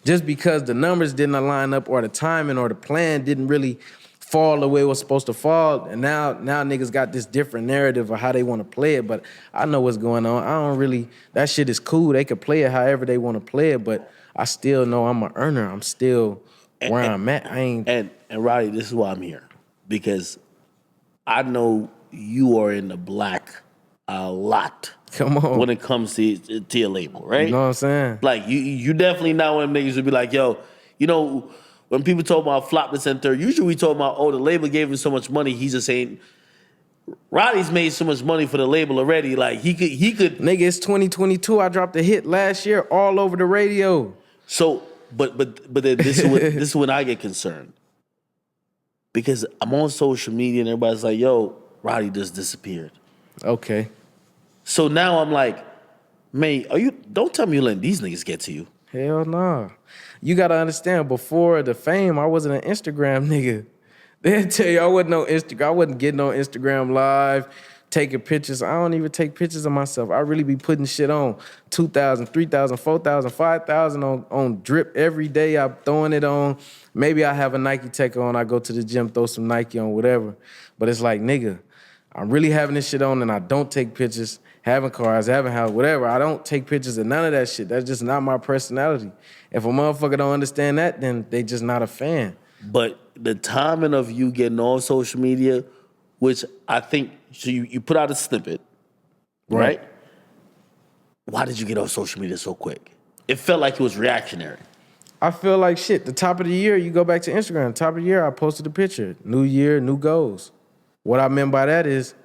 just because the numbers didn't line up or the timing or the plan didn't really fall the way it was supposed to fall, and now niggas got this different narrative of how they want to play it. But I know what's going on. I don't really. That shit is cool. They can play it however they want to play it, but I still know I'm an earner. I'm still where I'm at. I ain't. And Roddy, this is why I'm here, because I know you are in the black a lot. Come on. When it comes to your label, right? You know what I'm saying? Like you definitely not one of them niggas would be like, yo, you know, when people talk about flop the center, usually we talk about, oh, the label gave him so much money. He's just saying, Roddy's made so much money for the label already. Like he could. Nigga, it's 2022. I dropped a hit last year all over the radio. So, but then this is when I get concerned, because I'm on social media and everybody's like, yo, Roddy just disappeared. Okay. So now I'm like, man, don't tell me you're letting these niggas get to you. Hell nah. You gotta understand, before the fame, I wasn't an Instagram nigga. They'll tell you I wasn't on Instagram. I wasn't getting on Instagram live, taking pictures. I don't even take pictures of myself. I really be putting shit on 2,000, 3,000, 4,000, 5,000 on drip every day. I'm throwing it on. Maybe I have a Nike Tech on. I go to the gym, throw some Nike on, whatever. But it's like, nigga, I'm really having this shit on and I don't take pictures. Having cars, having house, whatever. I don't take pictures of none of that shit. That's just not my personality. If a motherfucker don't understand that, then they just not a fan. But the timing of you getting on social media, which I think, so you put out a snippet, right? Why did you get on social media so quick? It felt like it was reactionary. I feel like shit. The top of the year, you go back to Instagram. Top of the year, I posted a picture. New year, new goals. What I meant by that is,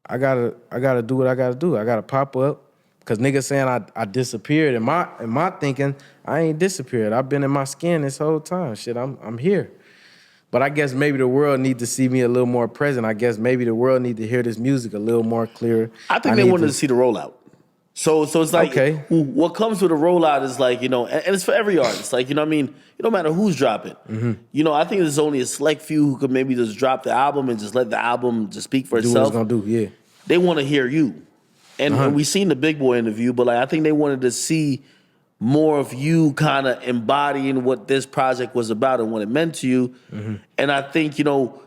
I gotta do what I gotta do. I gotta pop up, cause niggas saying I disappeared. In my thinking, I ain't disappeared. I've been in my skin this whole time. Shit, I'm here. But I guess maybe the world need to see me a little more present. I guess maybe the world need to hear this music a little more clear. I think they wanted to see the rollout. So it's like, okay, what comes with a rollout is like, you know, and it's for every artist. Like, you know what I mean? It don't matter who's dropping. Mm-hmm. You know, I think there's only a select few who could maybe just drop the album and just let the album just speak for itself. Do what it's gonna do, yeah. They want to hear you. And we seen the Big Boy interview, but like I think they wanted to see more of you kind of embodying what this project was about and what it meant to you. Mm-hmm. And I think, you know,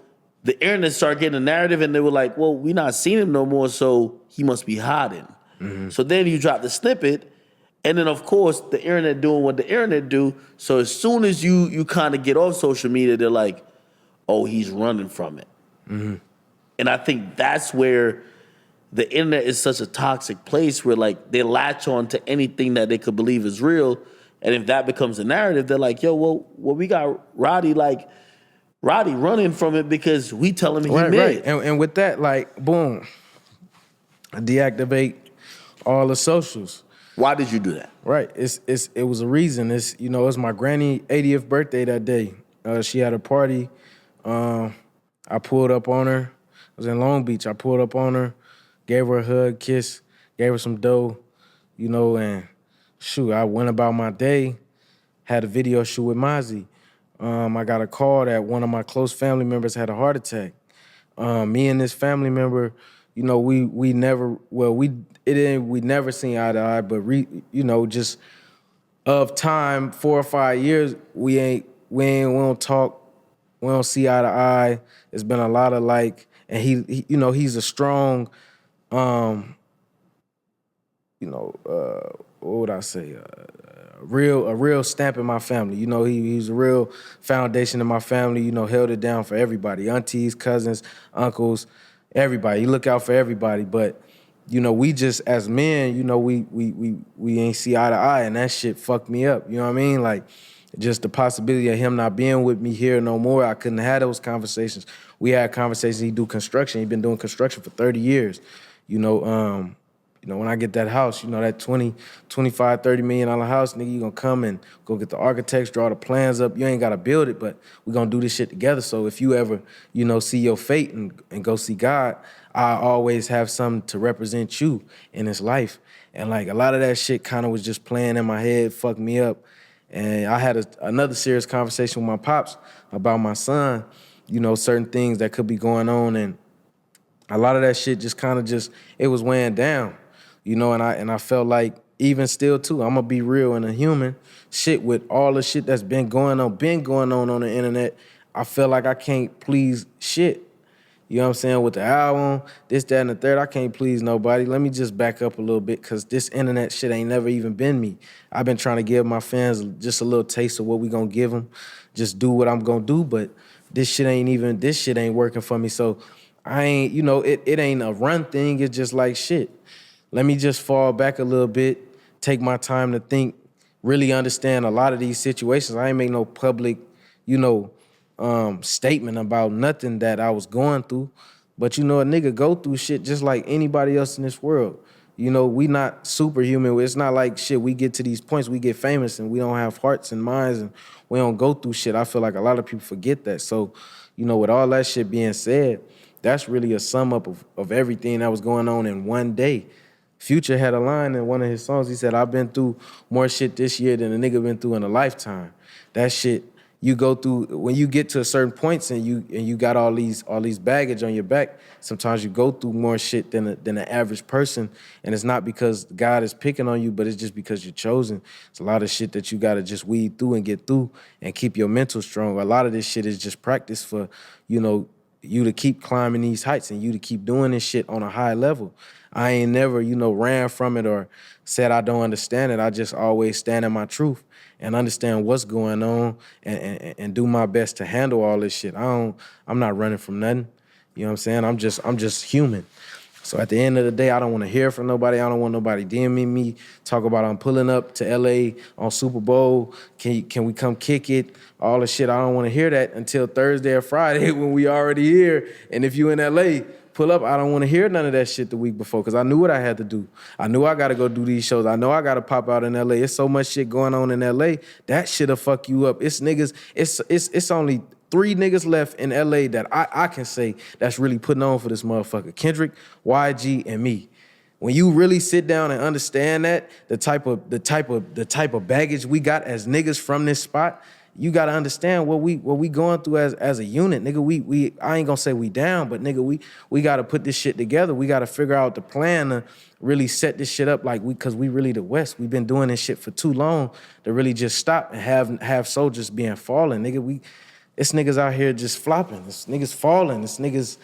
the internet started getting a narrative and they were like, well, we not seeing him no more, so he must be hiding. Mm-hmm. So then you drop the snippet, and then of course the internet doing what the internet do. So as soon as you kind of get off social media, they're like, oh, he's running from it. Mm-hmm. And I think that's where the internet is such a toxic place, where like they latch on to anything that they could believe is real. And if that becomes a narrative, they're like, yo, well we got Roddy running from it because we tell him he made. Right. And with that, like, boom, I deactivate all the socials. Why did you do that? Right. It was a reason. It's, you know, it was my granny 80th birthday that day. She had a party. I pulled up on her. I was in Long Beach. I pulled up on her, gave her a hug, kiss, gave her some dough, you know, and shoot, I went about my day, had a video shoot with Mozzie. I got a call that one of my close family members had a heart attack. Me and this family member, you know, we never seen eye to eye, but you know, just of time, 4 or 5 years, we don't talk, we don't see eye to eye. It's been a lot of like, and he you know, he's a strong, what would I say? A real stamp in my family. You know, he's a real foundation in my family. You know, held it down for everybody, aunties, cousins, uncles, everybody. He look out for everybody. But you know, we just as men, you know, we ain't see eye to eye, and that shit fucked me up. You know what I mean? Like, just the possibility of him not being with me here no more. I couldn't have those conversations. We had conversations. He do construction. He been doing construction for 30 years. You know, when I get that house, you know, that 20, 25, $30 million house, nigga, you gonna come and go get the architects, draw the plans up. You ain't gotta build it, but we gonna do this shit together. So if you ever, you know, see your fate and go see God, I always have something to represent you in this life. And like a lot of that shit kind of was just playing in my head, fucked me up. And I had another serious conversation with my pops about my son, you know, certain things that could be going on. And a lot of that shit just kind of it was weighing down, you know, and I felt like, even still too, I'm gonna be real and a human. Shit, with all the shit that's been going on on the internet, I feel like I can't please shit. You know what I'm saying? With the album, this, that, and the third, I can't please nobody. Let me just back up a little bit, because this internet shit ain't never even been me. I've been trying to give my fans just a little taste of what we gonna give them. Just do what I'm gonna do, but this shit ain't working for me. So I ain't, it ain't a run thing. It's just like, shit, let me just fall back a little bit, take my time to think, really understand a lot of these situations. I ain't make no public, statement about nothing that I was going through. But a nigga go through shit just like anybody else in this world. We not superhuman. It's not like shit, we get to these points, we get famous and we don't have hearts and minds and we don't go through shit. I feel like a lot of people forget that. So, with all that shit being said, that's really a sum up of everything that was going on in one day. Future had a line in one of his songs. He said, "I've been through more shit this year than a nigga been through in a lifetime." That shit, you go through when you get to certain points and you got all these baggage on your back. Sometimes you go through more shit than an average person, and it's not because God is picking on you, but it's just because you're chosen. It's a lot of shit that you gotta just weed through and get through and keep your mental strong. A lot of this shit is just practice for you to keep climbing these heights and you to keep doing this shit on a high level. I ain't never, ran from it or said I don't understand it. I just always stand in my truth and understand what's going on and do my best to handle all this shit. I'm not running from nothing. You know what I'm saying? I'm just human. So at the end of the day, I don't want to hear from nobody. I don't want nobody DMing me, talk about I'm pulling up to LA on Super Bowl. Can we come kick it? All the shit. I don't want to hear that until Thursday or Friday when we already here. And if you in LA, pull up. I don't want to hear none of that shit the week before, because I knew what I had to do. I knew I got to go do these shows. I know I got to pop out in LA. It's so much shit going on in LA. That shit'll fuck you up. It's niggas. It's only 3 niggas left in LA that I can say that's really putting on for this motherfucker. Kendrick, YG, and me. When you really sit down and understand that, the type of baggage we got as niggas from this spot, you gotta understand what we going through as a unit, nigga. We I ain't gonna say we down, but nigga, we gotta put this shit together. We gotta figure out the plan to really set this shit up cause we really the West. We've been doing this shit for too long to really just stop and have soldiers being fallen, nigga. It's niggas out here just flopping. It's niggas falling. It's niggas,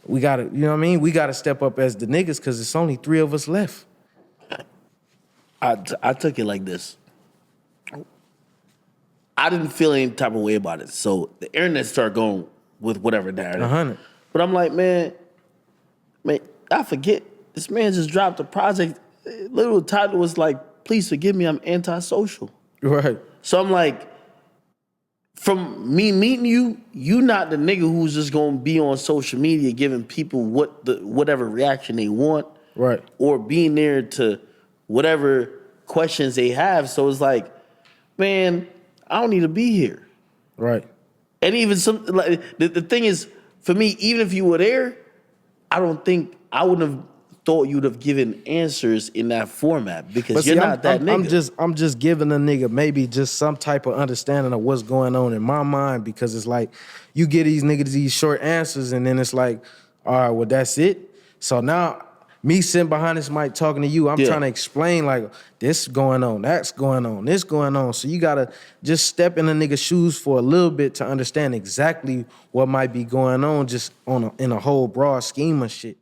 we gotta, you know what I mean? We gotta step up as the niggas, cause it's only 3 of us left. I took it like this. I didn't feel any type of way about it. So the internet started going with whatever narrative. 100. But I'm like, man, I forget. This man just dropped a project. Little title was like, "Please forgive me, I'm antisocial." Right. So I'm like, from me meeting you, you not the nigga who's just gonna be on social media giving people whatever reaction they want. Right. Or being there to whatever questions they have. So it's like, man, I don't need to be here. Right. And even the thing is, for me, even if you were there, I wouldn't have thought you'd have given answers in that format, because you're not that nigga. I'm just giving a nigga maybe just some type of understanding of what's going on in my mind, because it's like you get these niggas these short answers and then it's like, all right, well, that's it. So now me sitting behind this mic talking to you, I'm trying to explain like this going on, that's going on, this going on. So you gotta just step in a nigga's shoes for a little bit to understand exactly what might be going on just in a whole broad scheme of shit.